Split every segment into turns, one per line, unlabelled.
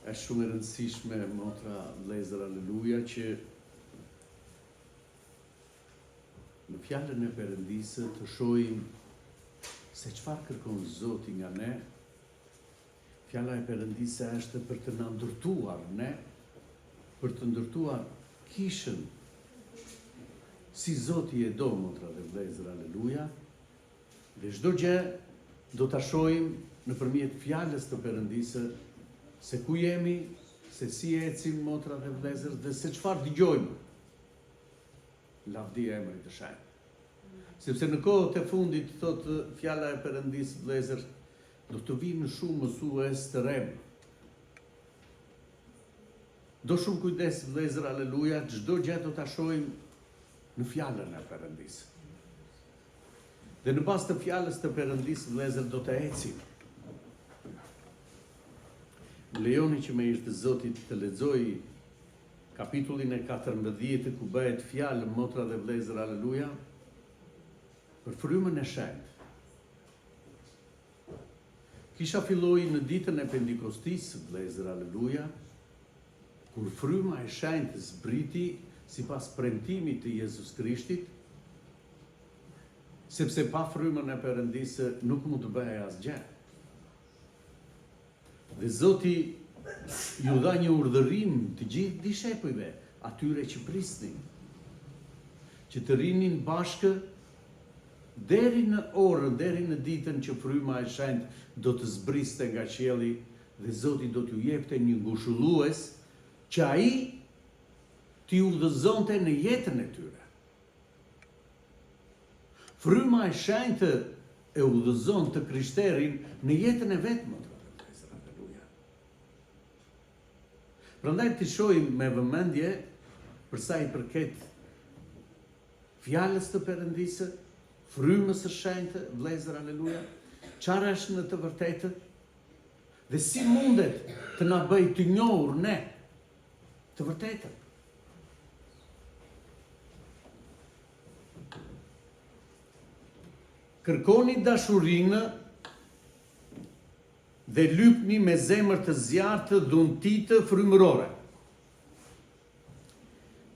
Është shumë e rëndësishme, motra, vëllezër, aleluja, që në fjalën e Perëndisë të shohim se çfarë kërkon Zoti nga ne. Fjala e Perëndisë është për të na ndërtuar ne, për të ndërtuar kishën si Zoti e do, motra dhe vëllezër, aleluja. Dhe çdo gjë do ta shohim nëpërmjet fjalës të Perëndisë, se ku jemi, se si ecim, motra dhe vëllezër, dhe se çfarë dëgjojmë. Lavdi e emrit të shenjtë. Sepse në kohët e fundit, thotë fjala e Perëndisë, vëllezër, do të vinë shumë mësues të rem. Do shumë kujdes, vëllezër, aleluja, çdo gjë do ta shohim në fjalën e Perëndisë. Dhe në bazë të fjalës të Perëndisë, vëllezër, do të ecim. Lejoni që me ish të Zotit të lexoj kapitullin e 14 ku bëhet fjalë, motra dhe vëllezër, aleluja, për frymën e shenjtë. Kisha filloi në ditën e Pentekostisë, vëllezër, aleluja, kur fryma e shenjtë zbriti sipas premtimit të Jezus Krishtit, sepse pa frymën e Perëndisë nuk mund të bëhej asgjë. Dhe Zoti ju dha një urdhërim të gjithë dishepujve, atyre që prisnin, që të rinin bashkë deri në orën, deri në ditën që fryma e shenjtë do të zbriste nga qielli dhe Zoti do t'ju jepte një ngushëllues që ai t'i udhëzonte në jetën e tyre. Fryma e shenjtë e udhëzon të krishterin në jetën e vet, motra. Prandaj të shohim me vëmendje për sa i përket fjalës të Perëndisë, frymës së shenjtë, vëllezër, aleluja, çfarë është në të vërtetë dhe si mundet të na bëjë të njohur ne të vërtetën. Kërkoni dashurinë dhe lypni me zemër të zjartë dhuntitë frymërore.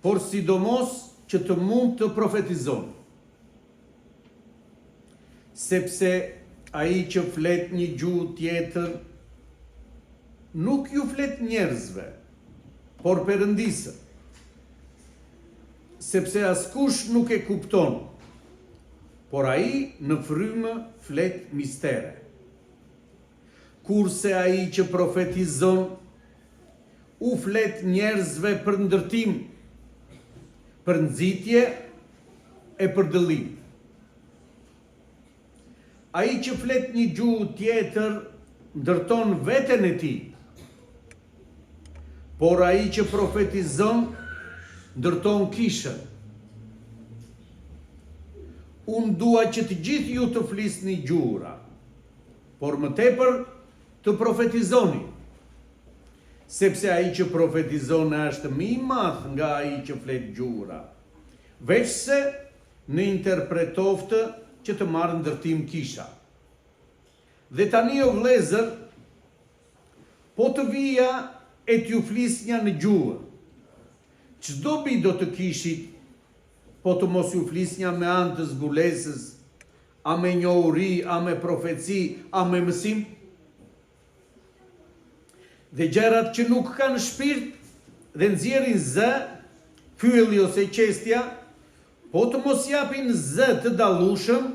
Por sidomos që të mund të profetizoni. Sepse ai që flet një gjuhë tjetër nuk ju flet njerëzve, por Perëndisë. Sepse askush nuk e kupton, por ai në frymë flet mistere. Kurse ai që profetizon u flet njerëzve për ndërtim, për nxitje e për dëllim. Ai që flet një gjuhë tjetër ndërton veten e tij, por ai që profetizon ndërton kishën. Unë dua që të gjithë ju të flisni gjuhëra, por më tepër të profetizoni, sepse ai që profetizon është më i madh nga ai që flet gjuhëra, veçse në interpretovtë që të marrë ndërtim kisha. Dhe tani, o vëllezër, po të vija e t'ju flisnja në gjuhë, çdo bi do të kishit, po të mos ju flisnja me anë të zbulesës, a me njohuri, a me profeci, a me mësim? Dhe gjërat që nuk kanë shpirt dhe nxjerrin zë, fyelli ose qestja, po të mos japin zë të dallueshëm,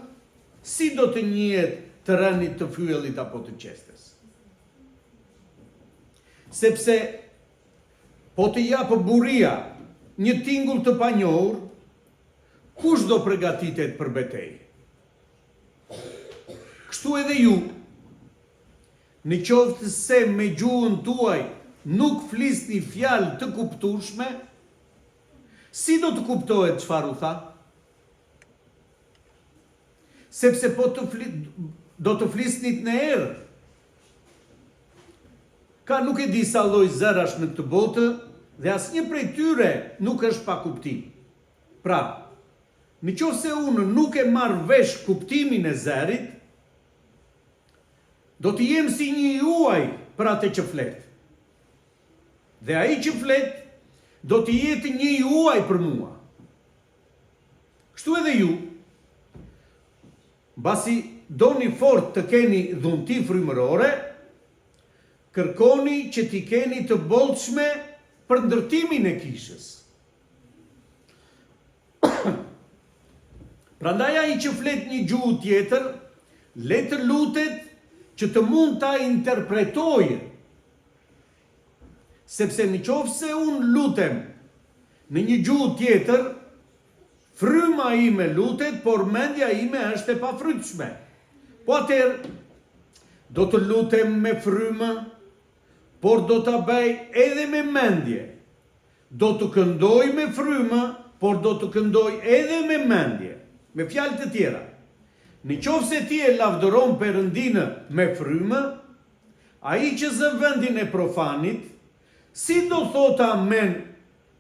si do të njihet të rënit të fyellit apo të qestes. Sepse po të japë buria një tingull të panjohur, kush do përgatitet për betejë? Kështu edhe ju, në qoftë se me gjuhën tuaj nuk flisni fjalë të kuptueshme, si do të kuptohet çfarë u tha? Sepse po do të flisnit në erë. Ka nuk e di sa lloj zërash në këtë botë dhe asnjë prej tyre nuk është pa kuptim. Pra, në qoftë se unë nuk e marr vesh kuptimin e zërit, do të jem si një i huaj për atë që flet. Dhe ai që flet, do të jetë një juaj për mua. Kështu edhe ju, mbasi doni fort të keni dhunti frymërore, kërkoni që t'i keni të bollshme për ndërtimin e kishës. Prandaj ai që flet një gjuhë tjetër, le të lutet që të mund ta interpretojë. Sepse nëse unë lutem në një gjuhë tjetër, fryma ime lutet, por mendja ime është e pafrytshme. Po atëherë, do të lutem me frymë, por do ta bëj edhe me mendje. Do të këndoj me frymë, por do të këndoj edhe me mendje. Me fjalë të tjera, nëse ti e lavdëron Perëndinë me frymë, ai që zë vendin e profanit, si do thotë amen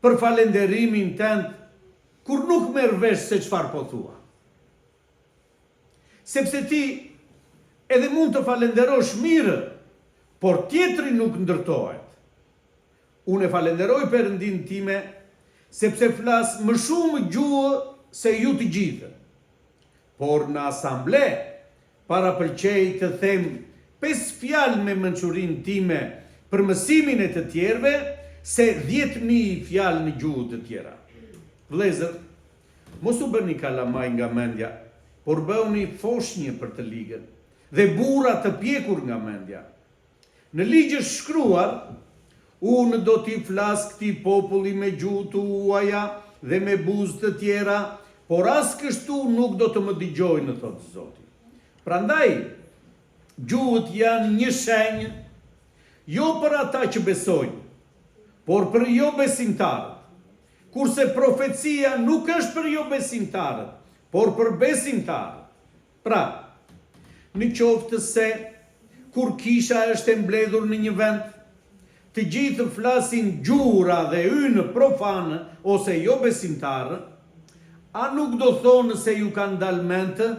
për falenderimin tënd, kur nuk merr vesh se çfarë po thua. Sepse ti edhe mund të falenderosh mirë, por tjetri nuk ndërtohet. Unë e falenderoj Perëndinë time, sepse flas më shumë gjuhë se ju të gjithë. Por në asamble, para pëlqej të them 5 fjalë me mençurinë time për mësimin e të tjerëve, se 10.000 fjalë në gjuhë të tjera. Vëllezër, mos u bëni kalamaj nga mendja, por bëuni foshnjë për të ligën, dhe burra të pjekur nga mendja. Në ligj është shkruar, unë do t'i flas këtij populli me gjuhë të huaja dhe me buzë të tjera, por as kështu nuk do të më dëgjojnë, thotë Zoti. Prandaj, gjuhët janë një shenjë, jo për ata që besojnë, por për jo besimtarët. Kurse profecia nuk është për jo besimtarët, por për besimtarët. Pra, në qoftë se kur kisha është e mbledhur në një vend, të gjithë flasin gjura dhe ynë profane ose jo besimtarë, a nuk do thonë se ju kanë dalë mente,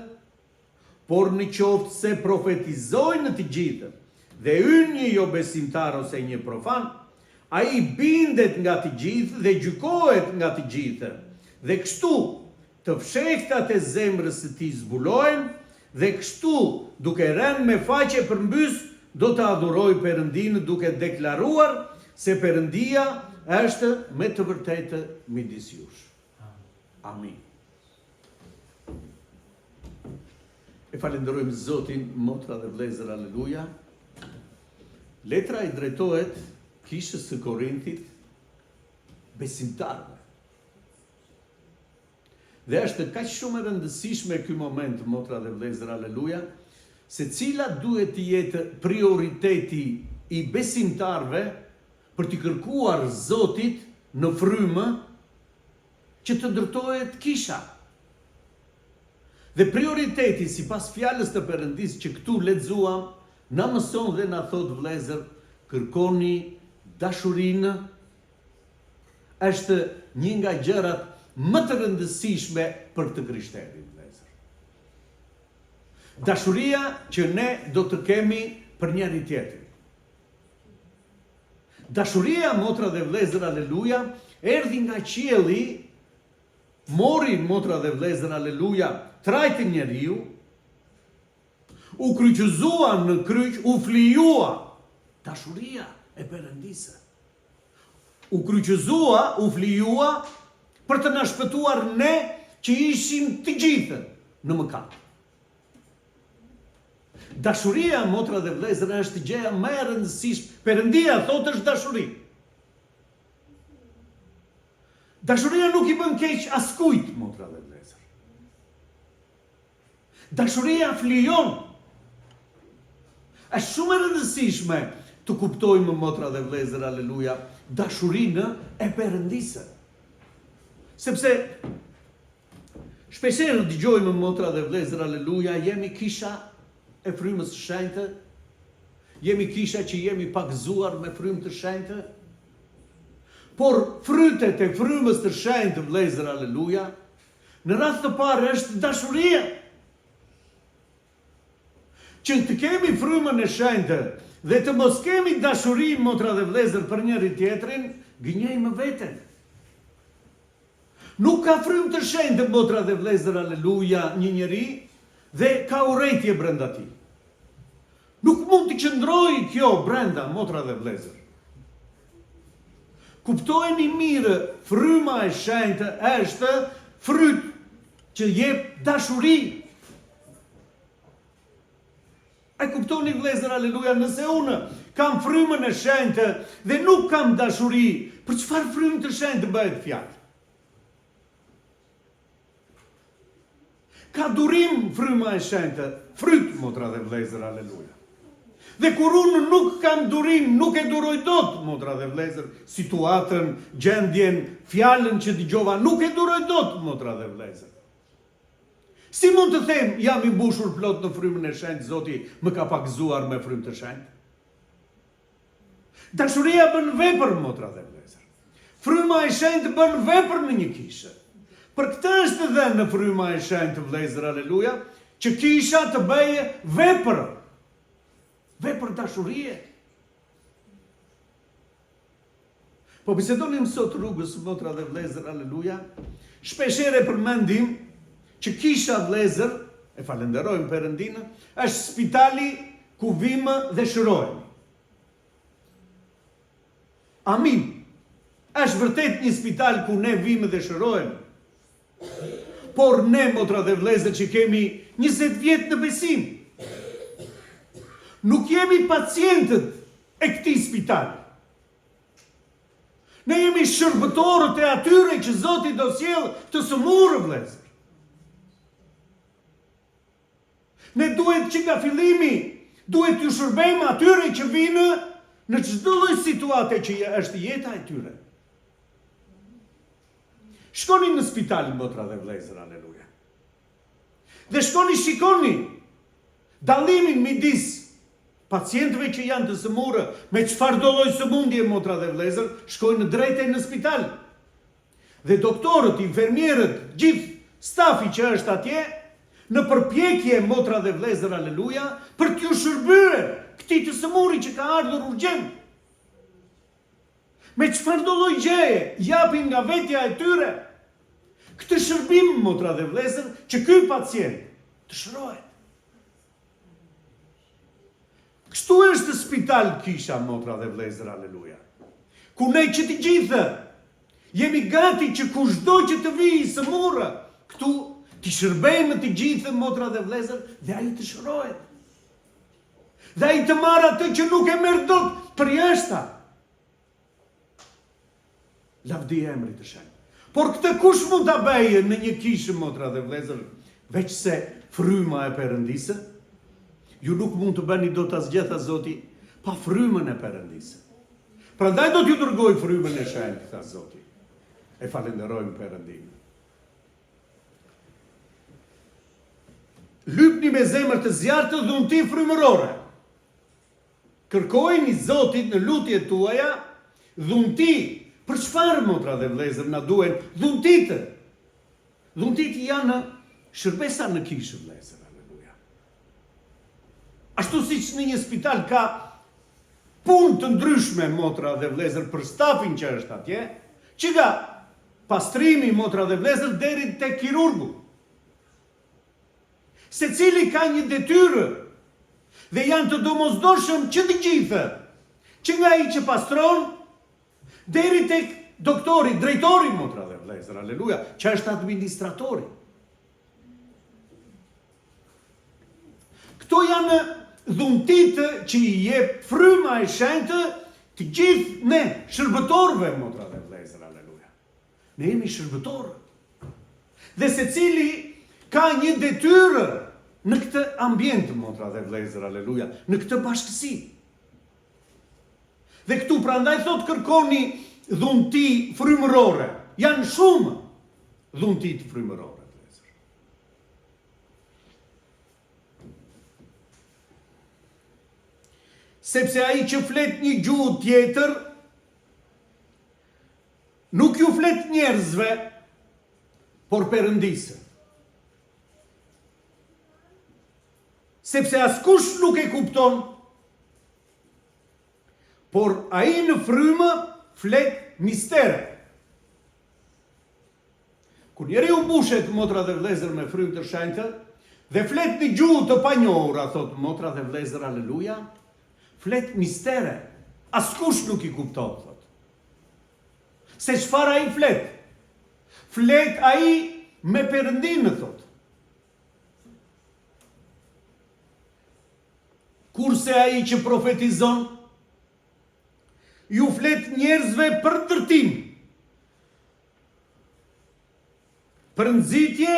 por në qoftë se profetizojnë të gjithë, dhe ynë një jo besimtar ose një profan, a i bindet nga të gjithë dhe gjykohet nga të gjithë, dhe kështu të fshehtat e zemrës së tij zbulohen, dhe kështu duke rënë me faqe përmbys, do të adhuroj Perëndinë duke deklaruar se Perëndia është me të vërtetë midis jush. Amin. E falenderojmë Zotin, motra dhe vëllezër, aleluja. Letra i drejtohet kishës së Korintit besimtarëve. Dhe është kaq shumë e rëndësishme ky moment, motra dhe vëllezër, aleluja, se cila duhet të jetë prioriteti i besimtarëve për të kërkuar Zotit në frymë që të ndërtohet kisha. Dhe prioriteti, sipas fjalës të Perëndis që këtu lexuam, na mëson dhe na thot vëllezër, kërkoni dashurinë, është një nga gjërat më të rëndësishme për të krishterët, vëllezër. Dashuria që ne do të kemi për njëri tjetrin. Dashuria, motra dhe vëllezër, aleluja, erdhi nga qielli, mori, motra dhe vëllezër, aleluja, trajtë njeriu, u kryqëzua në kryq, u flijua. Dashuria e Perëndisë. U kryqëzua, u flijua për të na shpëtuar ne që ishim të gjithë në mëkat. Dashuria, motra dhe vëllezër, është gjëja më e rëndësishme. Perëndia thotë është dashuri. Dashuria nuk i bën keq askujt, motra dhe vëllezër. Dashuria flijon. Është shumë e rëndësishme të kuptojmë, motra dhe vëllezër, aleluja, dashurinë e Perëndisë. Sepse shpeshherë dëgjojmë, motra dhe vëllezër, aleluja, jemi kisha e frymës së shenjtë, jemi kisha që jemi pakzuar me frymë të shenjtë, por frytet e frymës të shenjtë, vëllezër, aleluja, në rast të parë është dashuria. që të kemi frymën e shenjtë dhe të mos kemi dashuri, motra dhe vëllezër, për njëri tjetrin, gënjejmë veten. Nuk ka frymë të shenjtë, motra dhe vëllezër, aleluja, një njeri dhe ka urrëtie brenda tij. Nuk mund të qëndrojë kjo brenda, motra dhe vëllezër. Kuptojeni mirë, fryma e shenjtë është fryt që jep dashuri. E kuptoni vëllezër, aleluja, nëse unë kam frymën e shenjtë dhe nuk kam dashuri, për çfarë frymë të shenjtë bëhet fjalë? Ka durim fryma e shenjtë, fryt, motra dhe vëllezër, aleluja. Dhe kur unë nuk kam durim, nuk e duroj dot, motra dhe vëllezër, situatën, gjendjen, fjalën që dëgjova, nuk e duroj dot, motra dhe vëllezër. Si mund të them, jam i mbushur plot në frymën e shenjtë, Zoti më ka pakzuar me frymë të shenjtë? Dashuria bën vepër, motra dhe vëllezër. Fryma e shenjtë bën vepër në një kishë. Për këtë është dhe në fryma e shenjtë, vëllezër, aleluja, që kisha të bëjë vepër. Vepër dashurie. Po bisedonim sot rrugës, motra dhe vëllezër, aleluja, shpeshherë përmendim që kisha, vëllezër, e falenderojmë Perëndinë, është spitali ku vimë dhe shërohemi. Amin. Është vërtet një spital ku ne vimë dhe shërohemi. Por ne, motra dhe vëllezër, që kemi 20 vjet në besim, nuk jemi pacientët e këtij spitali. Ne jemi shërbëtorët e atyre që Zoti do sjellë të sëmurë, vëllezër. Ne duhet që nga fillimi, duhet ju shërbejmë atyre që vinë në çdo lloj situate që është jeta e tyre. Shkoni në spital, motra dhe vëllezër, aleluja. Dhe shkoni shikoni dallimin midis pacientëve që janë të sëmurë, me çfarë do lloj sëmundje, motra dhe vëllezër, shkojnë drejtë në spital. Dhe doktorët, infermierët, gjithë stafi që është atje, në përpjekje, motra dhe vëllezër, aleluja, për t'ju shërbyer këtij të sëmuri që ka ardhur urgjent. Me çfarë do lloj gjeje japin nga vetja e tyre këtë shërbim, motra dhe vëllezër, që ky pacient të shërohet. Kështu është spital kisha, motra dhe vëllezër, aleluja. Ku ne që të gjithë jemi gati që kushdo që të vijë i sëmurë, këtu të shërbejmë të gjithë, motra dhe vëllezër, dhe ai të shërohet. Dhe ai të marrë atë që nuk e merr dot për jashta. Lavdi emrit të shenjtë. Por këtë kush mund ta bëjë në një kishë, motra dhe vëllezër, veç se fryma e Perëndisë? Ju nuk mund të bëni dot asgjë, tha Zoti, pa frymën e Perëndisë. Prandaj do t'ju dërgoj frymën e shenjtë, tha Zoti. E falenderojmë Perëndinë. Lypni me zemër të zjartë dhunti frymërore. Kërkojini Zotit në lutjet tuaja dhunti. Për çfarë, motra dhe vëllezër, na duhen dhuntitë? Dhuntitë janë shërbesa në kishë, vëllezër, aleluja. Ashtu siç në një spital ka punë të ndryshme, motra dhe vëllezër, për stafin që është atje, që nga pastrimi, motra dhe vëllezër, deri te kirurgu. Secili ka një detyrë dhe janë të domosdoshëm që të gjithë, që nga ai që pastron deri tek doktori, drejtori, motra dhe vëllezër, aleluja, që është administratori. Këto janë dhuntitë që i jep fryma e shenjtë të gjithë ne shërbëtorëve, motra dhe vëllezër, aleluja. Ne jemi shërbëtorë. Dhe secili ka një detyrë në këtë ambient, motra dhe vëllezër, aleluja, në këtë bashkësi. Dhe këtu prandaj thot kërkoni dhunti frymërore. Janë shumë dhuntit frymërore, vëllezër. Sepse ai që flet një gjuhë tjetër nuk ju flet njerëzve, por Perëndisë. sepse askush nuk e kupton, por ai në frymë flet mistere. Kur njeriu mbushet, motra dhe vëllezër, me frymë të shenjtë dhe flet në gjuhë të panjohura, thot motra dhe vëllezër, aleluja, flet mistere. Askush nuk i kupton, thot. Se çfarë ai flet? Flet ai me Perëndinë, thot. Kurse ai që profetizon, ju flet njerëzve për ndërtim, për nxitje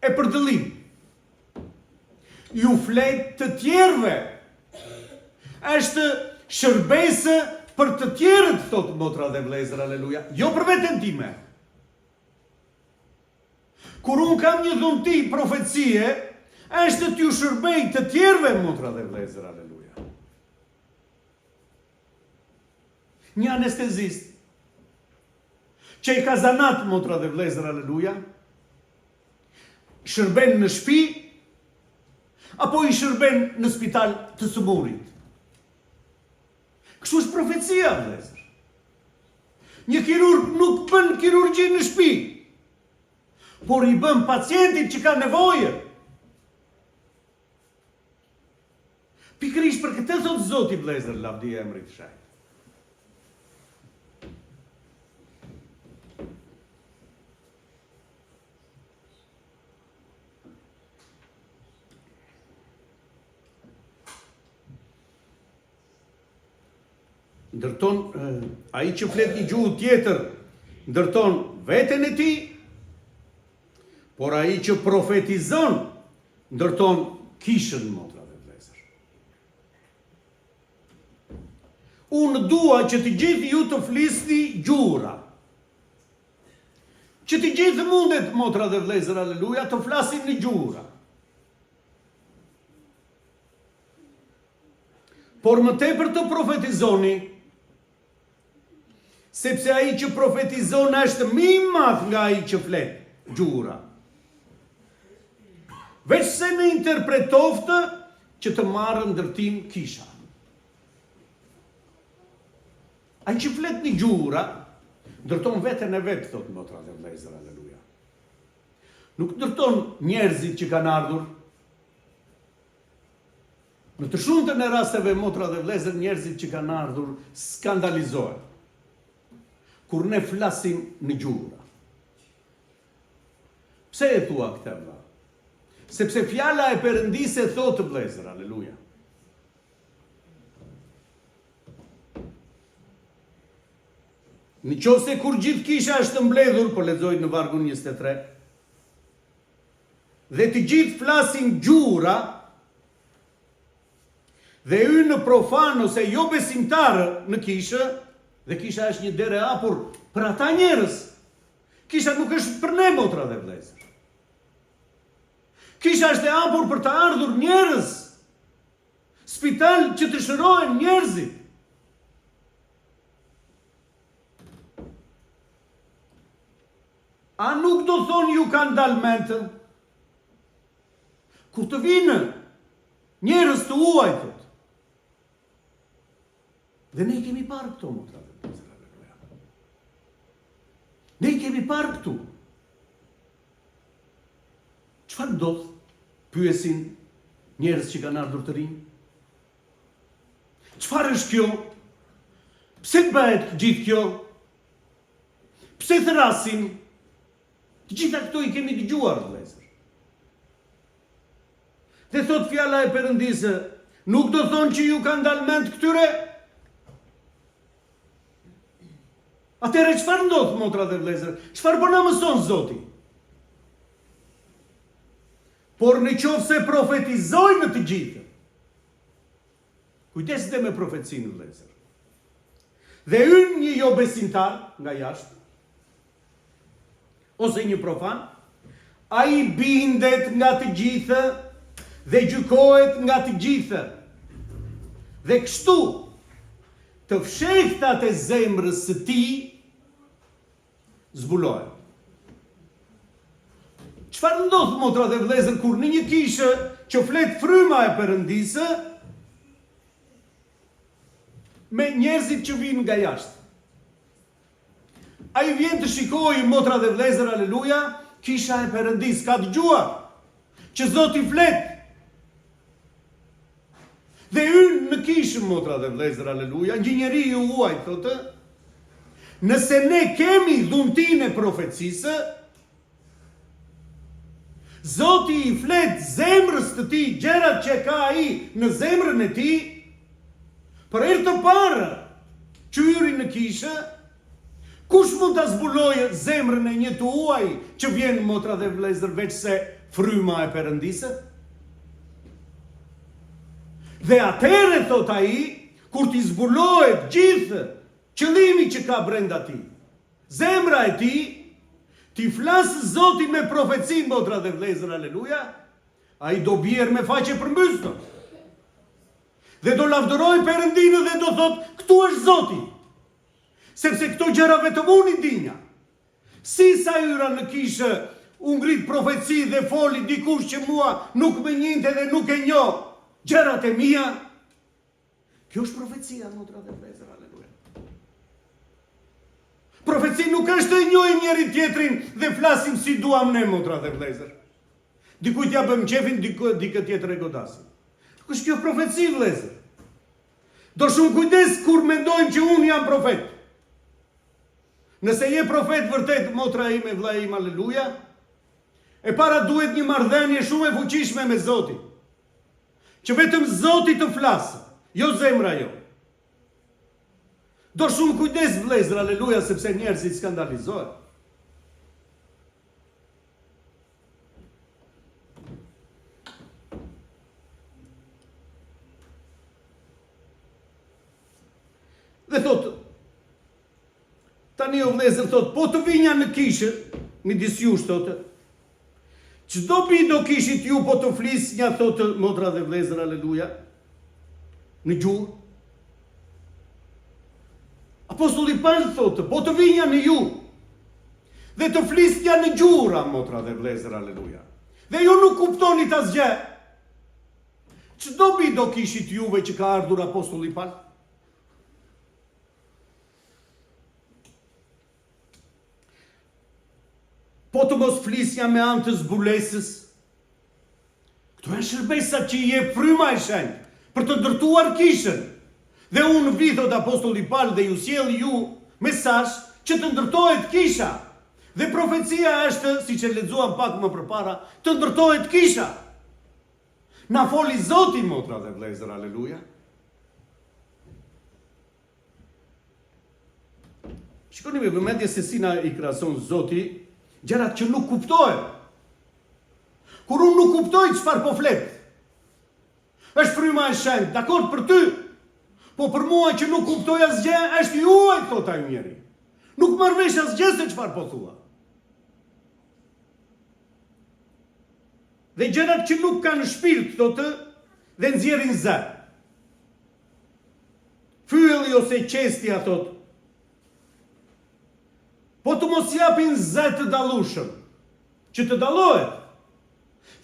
e për dëllim. Ju flet të tjerëve, është shërbesë për të tjerët, thot motra dhe vëllezër, aleluja, jo për veten time. Kur unë kam një dhunti profecie, është t'ju shërbej të tjerëve, motra dhe vëllezër, aleluja. Një anestezist, që i ka zanat, motra dhe vëllezër, aleluja, shërben në shtëpi, apo i shërben në spital të sëmurit. Kështu është profecia, vëllezër. Një kirurg nuk bën kirurgji në shtëpi, por i bën pacientit që ka nevojë. Pikërisht për këtë thot Zoti, vëllezër, lavdi e emrit të Shenjtë. Ndërton, ai që flet një gjuhë tjetër, ndërton veten e tij, por ai që profetizon, ndërton kishën, motra dhe vëllezër. Unë dua që të gjithë ju të flisni gjura. Që të gjithë mundet, motra dhe vëllezër, aleluja, të flasin në gjura. Por më tepër të profetizoni, sepse ai që profetizon është më i madh nga ai që flet gjura. Veç se në interpretoftë që të marrë ndërtim kisha. Ai që flet një gjura, ndërton veten e vetë, thot motra dhe vëllezër, aleluja. Nuk ndërton njerëzit që kanë ardhur. Në të shumtën e rasteve, motra dhe vëllezër, njerëzit që kanë ardhur skandalizohen kur ne flasim në gjura. Pse e thua këtë, vëlla? Sepse fjala e Perëndisë thotë, vëllezër, aleluja. Nëse kur gjithë kisha është mbledhur, po lexoj në vargun 23, dhe të gjithë flasin gjura, dhe hyn në profan ose jo besimtarë në kishë, dhe kisha është një derë e hapur për ata njerëz. Kisha nuk është për ne, motra dhe vëllezër. Kisha është e hapur për të ardhur njerëz. Spital që të shërohen njerëzit. A nuk do thonë ju kanë dalë mendën? Kur të vinë njerëz të huajtët. Dhe ne kemi parë këto, motra dhe vëllezër. Ne kemi parë këtu. Çfarë ndodh? Pyesin njerëz që kanë ardhur të rinj. Çfarë është kjo? Pse bëhet gjithë kjo? Pse thrasin? Të gjitha këto i kemi dëgjuar, vëllezër. Dhe thot fjala e Perëndisë, nuk do thonë që ju kanë dalë mend këtyre? Atëherë çfarë ndodh, motra dhe vëllezër? Çfarë po na mëson Zoti? Por nëse profetizojnë të gjithë, kujdes dhe me profecinë, vëllezër. Dhe hyn një jo besimtar nga jashtë, ose një profan, ai bindet nga të gjithë dhe gjykohet nga të gjithë. Dhe kështu, të fshehtat e zemrës së tij zbulohen. Çfarë ndodh motra dhe vëllezër kur në një kishë që flet fryma e Perëndisë me njerëzit që vinë nga jashtë? Ai vjen të shikojë motra dhe vëllezër, aleluja, kisha e Perëndisë, ka dëgjuar që Zoti flet. Dhe unë në kishë motra dhe vëllezër, aleluja, një njeriu huaj thotë, nëse ne kemi dhuntinë e profecisë, Zoti i flet zemrës të tij gjërat që ka ai në zemrën e tij, për herë të parë që hyri në kishë, kush mund ta zbulojë zemrën e një të huaj që vjen motra dhe vëllezër veç se fryma e Perëndisë? Dhe atëherë thot ai, kur t'i zbulohet gjithë qëllimi që ka brenda tij, zemra e tij, ti flasë Zoti me profeci, motra dhe vëllezër, aleluja, a i do bjerë me faqe përmbysë. Dhe do lavdëroj Perëndinë dhe do thot, këtu është Zoti. Sepse këto gjëra vetëm unë i dinja. Si sa hyra në kishë, u ngrit profeci dhe foli dikush që mua nuk më njinte dhe nuk e njoh gjërat e mia. Kjo është profecia, motra dhe vëllezër, aleluja. Profeci nuk është të njohim njëri tjetrin dhe flasim si duam ne, motra dhe vëllezër. Dikujt ja bëm qefin, dikë tjetër e godasim. Nuk është kjo profeci, vëllezër. Do shumë kujdes kur mendojmë që unë jam profet. Nëse je profet vërtet, motra ime, vëlla im, aleluja, e para duhet një marrëdhënie shumë e fuqishme me Zotin. Që vetëm Zoti të flasë, jo zemra jo. Do shumë kujdes, vëllezër, aleluja, sepse njerëzit skandalizohen. Dhe thot, tani o vëllezër, thot, po të vinja në kishë, midis jush, thot, çdo bi do kishit ju po të flisnja, thot, motra dhe vëllezër, aleluja, në gjuhë. Apostulli Paul thotë, po të vinja në ju, dhe të flisnja në gjura, motra dhe vëllezër, aleluja. Dhe ju nuk kuptoni të asgjë. Çdo bi do kishit juve që ka ardhur apostulli Paul? Po të mos flisja me anë të zbulesës. Këto janë shërbesa që i jep fryma e shenjtë për të ndërtuar kishën. Dhe unë vi, thot apostulli Paul, dhe ju sjell ju mesazh që të ndërtohet kisha. Dhe profecia është, siç e lexuam pak më përpara, të ndërtohet kisha. Na foli Zoti, motra dhe vëllezër, aleluja. Shikoni me vëmendje se si na i krahason Zoti gjërat që nuk kuptohen. Kur unë nuk kuptoj çfarë po flet, është fryma e shenjtë, dakord për ty. Po për mua që nuk kuptoj asgjë, është juaj, thot ai njeri. Nuk marr vesh asgjë se çfarë po thua. Dhe gjërat që nuk kanë shpirt, thotë, dhe nxjerrin zë. Fyelli ose qestja, thot, po të mos japin zë të dallueshëm, që të dallohet,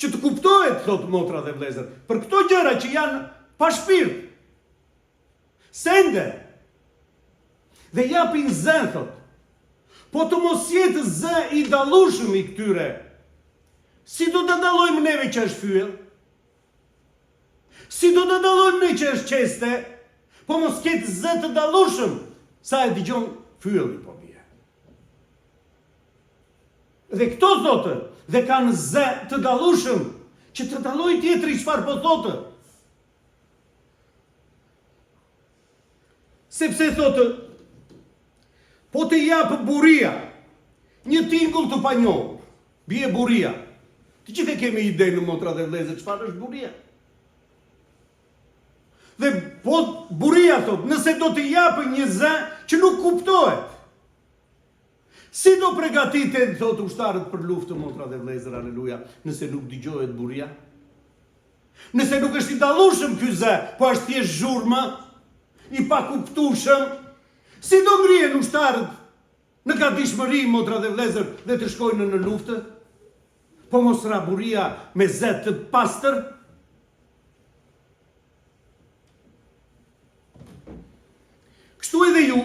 që të kuptohet, thot motra dhe vëllezër, për këto gjëra që janë pa shpirt. Sende, dhe japin zë, thot, po të mos jetë zë i dallueshëm i këtyre. Si do të dallojmë neve që është fyell? Si do të dallojmë ne që është qeste? Po mos ketë zë të dallueshëm, sa e dëgjon fyelli po bie. Dhe këto thotë, dhe kanë zë të dallueshëm, që të dallojë tjetri çfarë po thotë. Sepse thotë, po të japë buria, një tingull të panjohur, bie buria. Të gjithë e kemi ide në motra dhe vëllezër çfarë është buria. Dhe po buria thotë, nëse do të japë një zë që nuk kuptohet. Si do përgatiten, thotë ushtarët për luftë, motra dhe vëllezër, aleluja, nëse nuk dëgjohet buria? Nëse nuk është i dallueshëm ky zë, po është thjesht zhurmë, i pakuptueshëm, si do ngrihen ushtarët në gatishmëri, motra dhe vëllezër, dhe të shkojnë në luftë? Po po mos raburia me zet të pastër? Kështu edhe ju,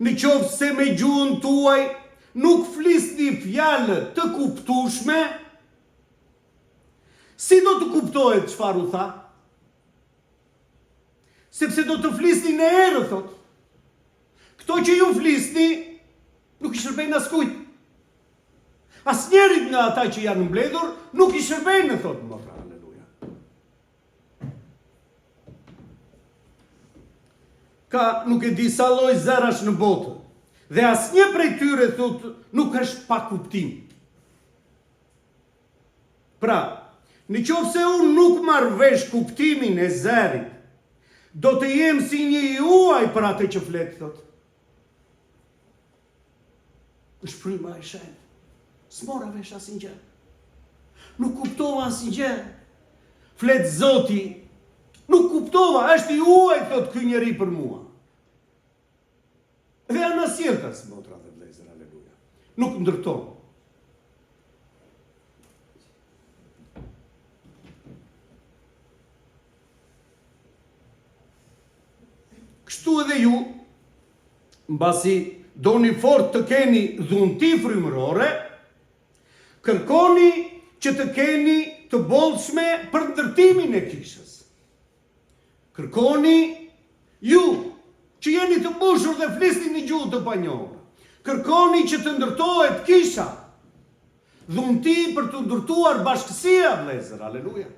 në qoftë se me gjuhën tuaj nuk flisni fjalë të kuptueshme, si do të kuptohet çfarë u tha? Sepse do të flisni në erë, thot. Këto që ju flisni nuk i shërbejnë askujt. Asnjërit nga ata që janë mbledhur nuk i shërbejnë, thot motra. Aleluja. Ka nuk e di sa lloj zërash në botë. Dhe asnjë prej tyre, thot, nuk është pa kuptim. Pra, në qoftë se unë nuk marr vesh kuptimin e zërit, do të jem si një i uaj për atë që flet, thot. Është fryma e shenjtë. S'mora vesh asnjë. Nuk kuptova asnjë. Flet Zoti. Nuk kuptova, është i uaj, thot ky njeri për mua. Dhe janë asjeltas, motra dhe vlezër, aleluja. Nuk ndërton. Kështu edhe ju, mbasi doni fort të keni dhunti frymërore, kërkoni që të keni të bollshme për ndërtimin e kishës. Kërkoni ju që jeni të mbushur dhe flisni në gjuhë të panjohur. Kërkoni që të ndërtohet kisha. Dhunti për të ndërtuar bashkësia, vlezër, aleluja.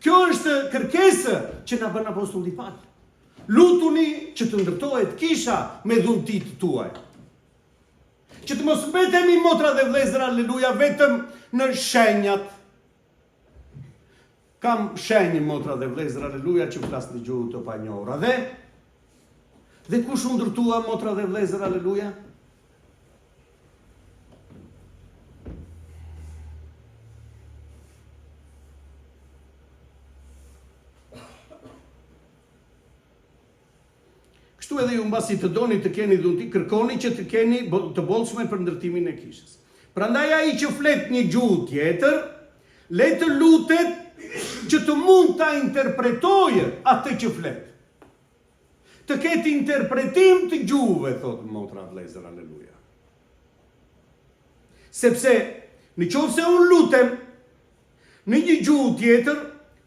Kjo është kërkesë që na bën apostulli Paul. Lutuni që të ndërtohet kisha me dhuntit tuaj. Që të mos mbetemi, motra dhe vlezër, aleluja, vetëm në shenjat. Kam shenjë, motra dhe vlezër, aleluja, që flas në gjuhë të panjohura. Dhe kush u ndërtua, motra dhe vlezër, aleluja? Kështu edhe ju mbasi të doni të keni dhunti, kërkoni që të keni të bollshme për ndërtimin e kishës. Prandaj ai që flet një gjuhë tjetër, le të lutet që të mund ta interpretojë atë që flet. Të ketë interpretim të gjuhëve, thot motra vlezër, aleluja. Sepse në qoftë se unë lutem në një gjuhë tjetër,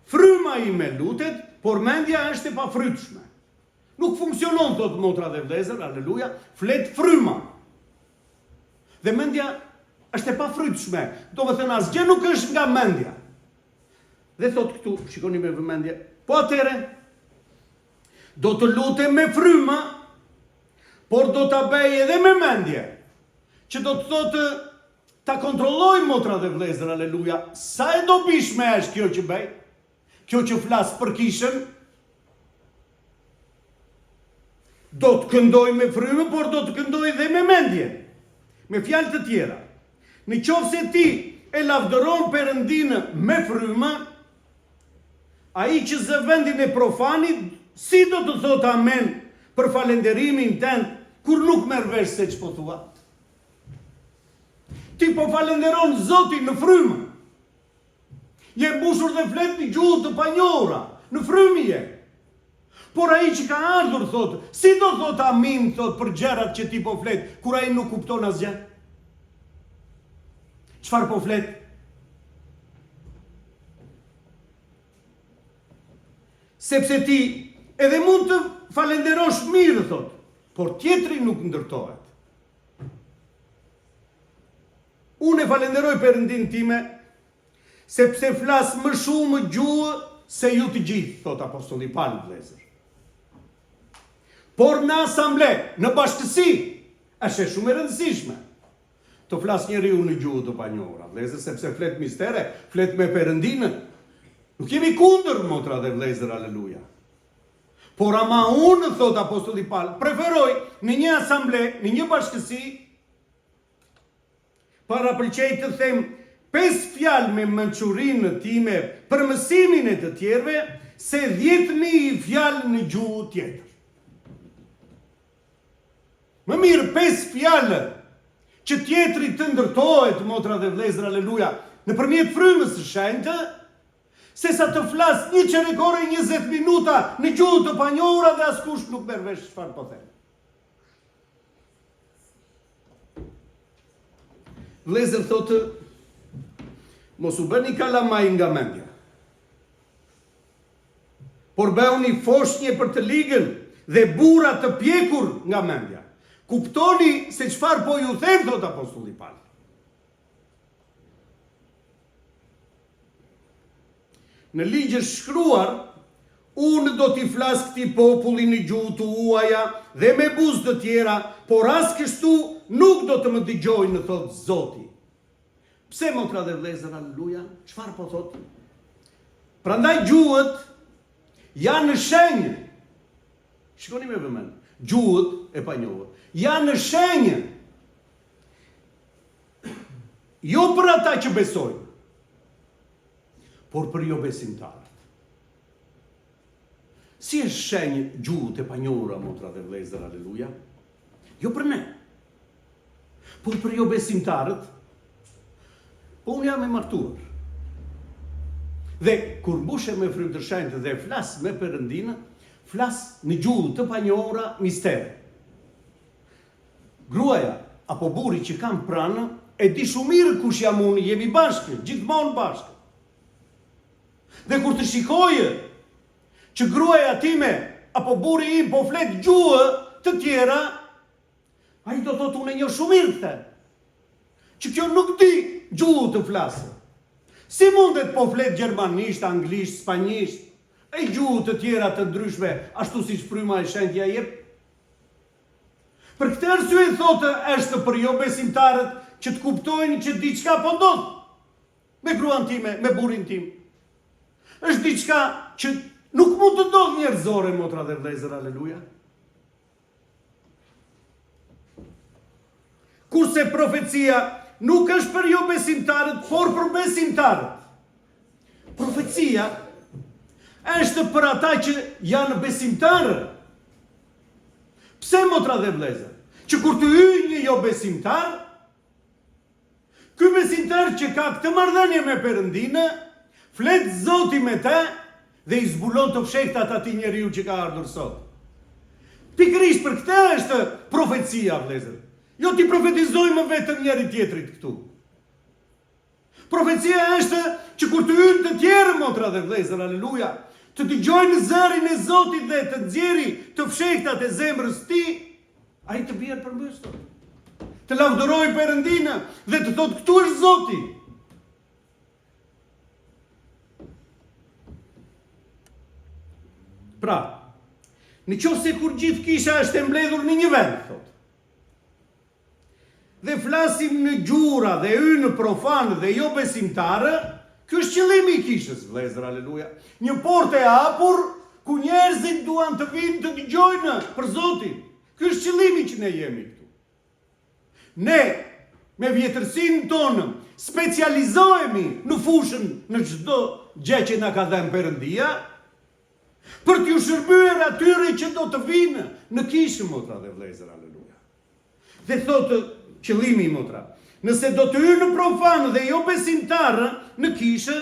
fryma ime lutet, por mendja është e pafrytshme. Nuk funksionon, thot motra dhe vlezër, aleluja, flet fryma. Dhe mendja është e pafrytshme. Do të thënë asgjë nuk është nga mendja. Dhe thot këtu, shikoni me vëmendje, po atëre, do të lutem me fryma, por do të bëj edhe me mendje. Që do të thotë, ta kontrolloj, motra dhe vlezër, aleluja, sa e dobishme është kjo që bëj, kjo që flas për kishën. Do të këndoj me frymë, por do të këndoj dhe me mendje. Me fjalë të tjera. Në qoftë se ti e lavdëron Perëndinë me frymë, ai që zë vendin e profanit, si do të thotë amen për falenderimin tënd, kur nuk merr vesh se ç'po thua? Ti po falenderon Zotin në frymë. Je mbushur dhe flet në gjuhë të panjohura, në frymë je. Por ai që ka ardhur, thot, si do thot amin, thot, për gjërat që ti po flet, kur ai nuk kupton asgjë? Çfarë po flet? Sepse ti edhe mund të falenderosh mirë, thot, por tjetri nuk ndërtohet. Unë e falenderoj Perëndinë time, sepse flas më shumë gjuhë se ju të gjithë, thot apostulli Paul, vlezër. Por në asamble, në bashkësi, është shumë e rëndësishme të flas njeriu në gjuhë të panjohura, vlezër, sepse flet mistere, flet me Perëndinën. Nuk jemi kundër, motra dhe vlezër, aleluja. Por ama unë, thot apostulli Paul, preferoj në një asamble, në një bashkësi, para pëlqej të them 5 fjalë me mençurinë time për mësimin e të tjerëve, se 10.000 fjalë në gjuhë tjetër. Më mirë 5 fjalë
që tjetri të ndërtohet, motra dhe vlezër, aleluja, në përmjet frymës së shenjtë, se sa të flas një qerekore 20 minuta në gjuhë të panjohura dhe askush nuk merr vesh çfarë po them.
Vlezër thotë, mos u bëni kalamaj nga mendja, por bëuni foshnje për të ligën dhe burra të pjekur nga mendja. Kuptoni se çfarë po ju them, thot apostulli Paul. Në ligj është shkruar, unë do t'i flas këtij populli në gjuhë të huaja dhe me buzë të tjera, por as kështu nuk do të më dëgjojnë, thot Zoti. Pse, motra dhe vlezër, aleluja? Çfarë po thot? Prandaj gjuhët janë në shenjë. Shikoni me vëmendje. Gjuhët e panjohur janë në shenjë. Jo për ata që besojnë, por për jo besimtarët. Si është shenjë gjuhët e panjohura, motra dhe vlezër, aleluja? Jo për ne, por për jo besimtarët. Po unë jam e martuar. Dhe kur mbushem me frymë të shenjtë dhe flas me Perëndinë, flas në gjuhë të panjohura mistere. Gruaja apo burri që kam pranë e di shumë mirë kush jam unë, jemi bashkë, gjithmonë bashkë. Dhe kur të shikojë që gruaja time apo burri im po flet gjuhë të tjera, ai do thotë unë e njoh shumë mirë këtë. Që kjo nuk di gjuhë të flasë. Si mundet po flet gjermanisht, anglisht, spanjisht, e gjuhë të tjera të ndryshme, ashtu si fryma e shenjtë ja jep? Për këtë arsye thotë është për jo besimtarët që të kuptojnë që diçka po ndodh me gruan time, me burrin tim. Është diçka që nuk mund të ndodh njerëzore, motra dhe vlezër, aleluja. Kurse profecia nuk është për jo besimtarët, por për besimtarët. Profecia është për ata që janë besimtarë. Pse, motra dhe vlezër? Që kur të hyjë një jo besimtar, ky besimtar që ka këtë marrëdhënie me Perëndinë, flet Zoti me te dhe i zbulon të fshehtat atij njeriu që ka ardhur sot. Pikërisht për këtë është profecia, vlezër. Jo ti profetizojmë vetëm njëri tjetrit këtu. Profecia është që kur të hyjnë të tjerë, motra dhe vlezër, aleluja, të dëgjojnë zërin e Zotit dhe të nxjerrë të fshehtat e zemrës tij, ai të bjerë përmbys sot. Të lavdërojë Perëndinë dhe të thotë këtu është Zoti. Pra, nëse kur gjithë kisha është e mbledhur në një vend, thotë, dhe flasim në gjura dhe ynë profan dhe jo besimtarë, ky është qëllimi i kishës, vlezër, aleluja. Një portë e hapur ku njerëzit duan të vinë të dëgjojnë për Zotin. Ky është qëllimi që ne jemi këtu. Ne me vjetërsinë tonë specializohemi në fushën në çdo gjë që na ka dhënë Perëndia, për t'ju shërbyer atyre që do të vinë në kishë, motra dhe vlezër, aleluja. Dhe thotë qëllimi, motra, nëse do të hyjnë profan dhe jo besimtarë në kishë,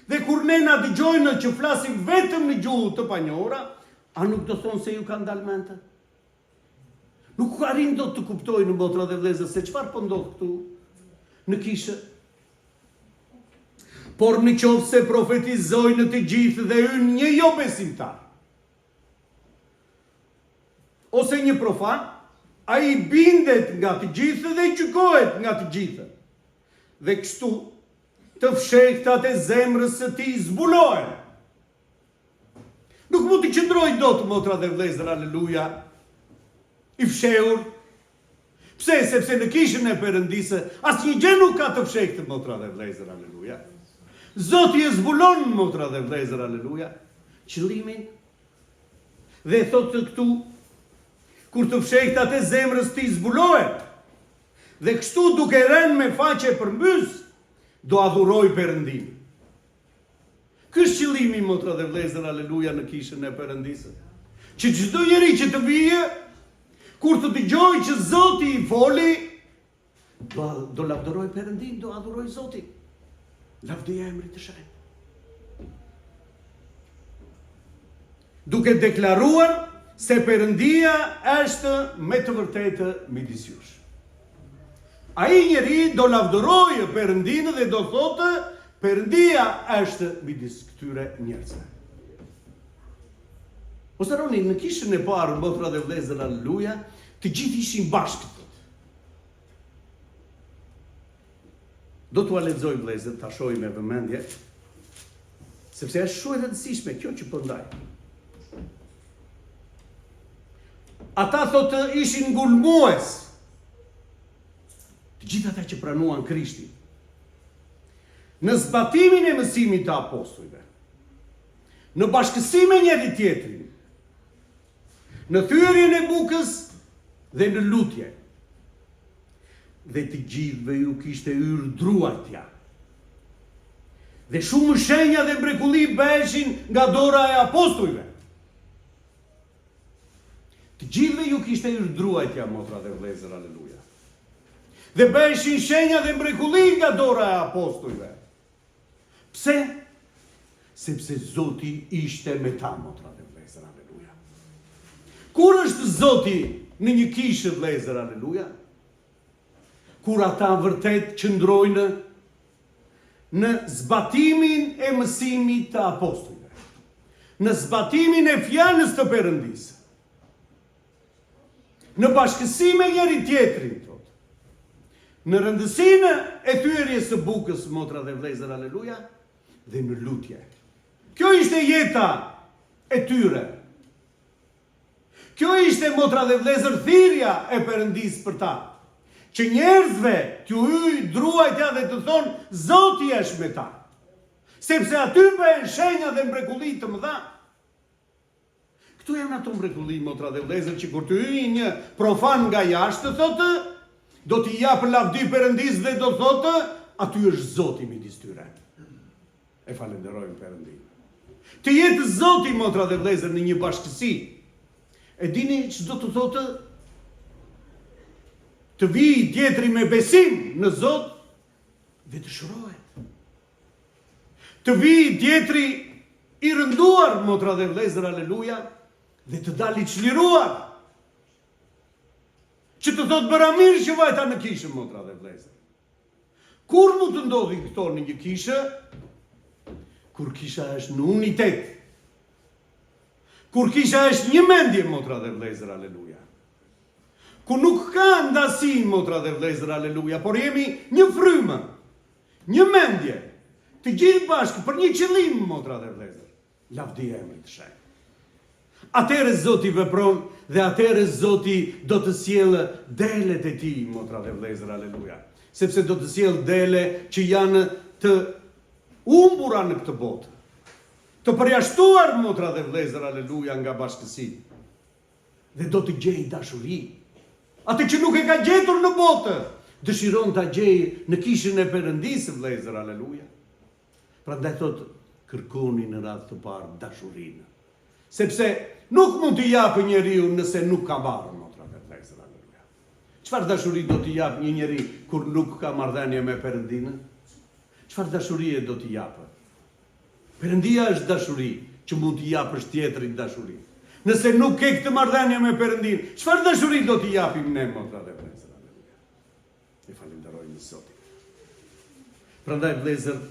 dhe kur ne na dëgjojnë që flasim vetëm në gjuhë të panjohura, a nuk do thonë se ju kanë dalë mente? Nuk arrin do të kuptojnë, motra dhe vlezër, se çfarë po ndodh këtu në kishë. Por në qoftë se profetizojnë të gjithë dhe hynë një jo besimtar, ose një profan, a i bindet nga të gjithë dhe i gjykohet nga të gjithë. Dhe kështu të fshehtat e zemrës së tij zbulohen. Nuk mund të qëndroj dot, motra dhe vlezër, aleluja, i fshehur. Pse? Sepse në kishën e Perëndisë asnjë gjë nuk ka të fshehtë, motra dhe vlezër, aleluja. Zoti e zbulon, motra dhe vlezër, aleluja, qëllimin. Dhe thotë këtu, kur të fshehtat e zemrës tij zbulohet, dhe kështu duke rënë me faqe përmbys, do adhuroj Perëndinë. Ky është qëllimi, motra dhe vlezër, aleluja, në kishën e Perëndisë. Që çdo njeri që të vijë, kur të dëgjojë që Zoti i foli, do lavdëroj Perëndin, do adhuroj Zotin. Lavdia e emrit të shenjtë. Duke deklaruar se Perëndia është me të vërtetë midis jush. Ai njeri do lavdërojë Perëndinë dhe do thotë Perëndia është midis këtyre njerëzve. Mos harroni, në kishën e parë, motra dhe vëllezër, aleluja, të gjithë ishin bashkë. Do t'ua lexoj vëllezër, ta shohim me vëmendje, sepse është shumë e rëndësishme kjo që po ndaj. Ata thotë ishin ngulmues, të gjithë ata që pranuan Krishtin, në zbatimin e mësimit të apostujve, në bashkësi me njëri tjetrin, në thyerjen e bukës dhe në lutje. Dhe të gjithëve ju kishte hyrë druajtja. Dhe shumë shenja dhe mrekulli bëheshin nga dora e apostujve. Të gjithëve ju kishte hyrë druajtja, motra dhe vëllezër, aleluja. Dhe bëheshin shenja dhe mrekulli nga dora e apostujve. Pse? Sepse Zoti ishte me ta, motra dhe vëllezër, aleluja. Kur është Zoti në një kishë, vëllezër, aleluja? Kur ata vërtet qëndrojnë në zbatimin e mësimit të apostujve, në zbatimin e fjalës të Perëndisë, në bashkësi me njëri tjetrin, në rëndësinë e thyerjes së bukës, motra dhe vëllezër, aleluja, dhe në lutje. Kjo ishte jeta e tyre. Kjo ishte, motra dhe vëllezër, thirrja e Perëndisë për ta. Që njerëzve t'ju hyj druajtja dhe të thonë, Zoti është me ta. Sepse aty bëhen shenja dhe mrekulli të mëdha. Këtu janë ato mrekulli, motra dhe vëllezër, që kur të hyj një profan nga jashtë, thotë, do t'i japë lavdi Perëndisë dhe do thotë, aty është Zoti midis tyre. E falenderojmë Perëndin. Të jetë Zoti, motra dhe vëllezër, në një bashkësi. E dini ç'do të thotë? Të vijë tjetri me besim në Zot dhe të shërohet. Të vijë tjetri i rënduar, motra dhe vëllezër, aleluja, dhe të dali çliruar. Që të thotë bëra mirë që vajta në kishë, motra dhe vëllezër. Kur mu të ndodhi këto në një kishë? Kur kisha është në unitet. Kur kisha është një mendje, motra dhe vëllezër, aleluja. Ku nuk ka ndasin, motra dhe vëllezër, aleluja, por jemi një frymë, një mendje, të gjithë bashkë për një qëllim, motra dhe vëllezër, lavdia e emrit të shenjtë. Atëherë Zoti vepron dhe atëherë Zoti do të sjellë delet e tij, motra dhe vëllezër, aleluja. Sepse do të sjellë dele që janë të humbura në këtë botë, të përjashtuar, motra dhe vëllezër, aleluja, nga bashkësi. Dhe do të gjejë dashuri. Atë që nuk e ka gjetur në botë, dëshiron ta gjejë në kishën e Perëndisë, vëllezër, aleluja. Prandaj thotë, kërkoni në radhë të parë dashurinë. Sepse nuk mund t'i japë njeriu nëse nuk ka marrë, motra dhe vëllezër, aleluja. Çfarë dashuri do t'i japë një njeri kur nuk ka marrëdhënie me Perëndinën? Çfarë dashurie do t'i japë? Perëndia është dashuri që mund t'i japësh tjetrit dashuri. Nëse nuk ke këtë marrëdhënie me Perëndinë, çfarë dashuri do t'i japim ne, motra dhe vëllezër, aleluja. E falenderojmë Zotin. Prandaj vëllezër,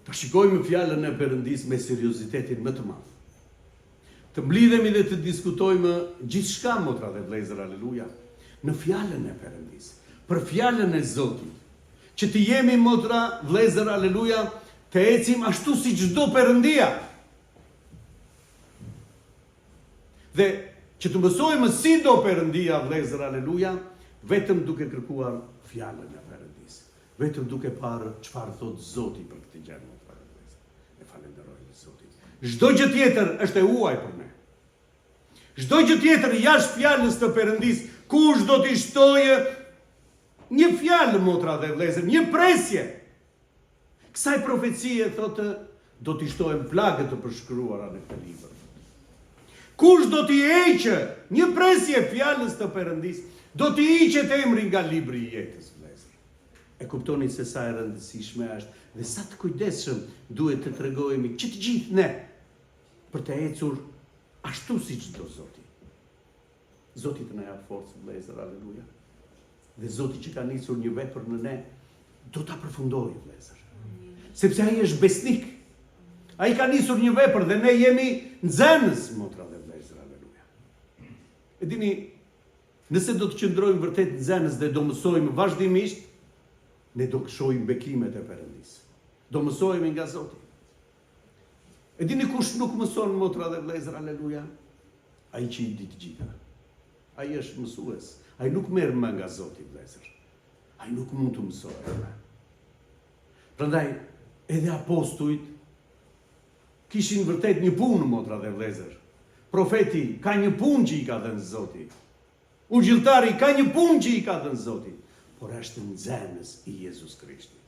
ta shikojmë fjalën e Perëndisë me seriozitetin më të madh. Të mblidhemi dhe të diskutojmë gjithçka, motra dhe vëllezër, aleluja, në fjalën e Perëndisë, për fjalën e Zotit. Që të jemi, motra, vëllezër, aleluja, të ecim ashtu si çdo Perëndia. Dhe që të mësojmë si do Perëndia, vëllezër, aleluja, vetëm duke kërkuar fjalën e Perëndisë. Vetëm duke parë çfarë thot Zoti për këtë gjë, motra dhe vëllezër. E falenderojmë Zotin. Çdo gjë tjetër është e huaj për ne. Çdo gjë tjetër jashtë fjalës së Perëndisë, kush do t'i shtojë një fjalë, motra dhe vëllezër, një presje. Kësaj profecie thotë do t'i shtohen plagët të përshkruara në këtë libër. Kush do t'i heqë një presje fjalës të Perëndisë,
Do t'i hiqet emri nga libri i jetës, vëllezër.
E kuptoni se sa e rëndësishme është dhe sa të kujdesshëm duhet të tregojmë që të gjithë ne për të ecur ashtu siç do Zoti. Zoti të na jap forcë, vëllezër, aleluja. Dhe Zoti që ka nisur një vepër në ne, do ta përfundojë, vëllezër. Sepse ai është besnik. Ai ka nisur një vepër dhe ne jemi nxënës, motra dhe vëllezër, aleluja. E dini, nëse do të qëndrojmë vërtet nxënës dhe do mësojmë vazhdimisht, ne do shohim bekimet e Perëndisë. Do mësojmë nga Zoti. E dini kush nuk mëson, motra dhe vëllezër, aleluja? Ai që i di të gjitha. Ai është mësues. Ai nuk merr më nga Zoti, vëllezër. Ai nuk mund të mësojë. Prandaj edhe apostujt kishin vërtet një punë, motra dhe vëllezër. Profeti ka një punë që i ka dhënë Zoti. Ungjilltari ka një punë që i ka dhënë Zoti, por është nxënës i Jezus Krishtit.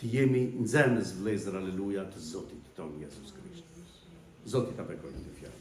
Të jemi nxënës, vëllezër, aleluja, të Zotit tonë Jezus Krisht. Zoti ta bekojë të fjalë.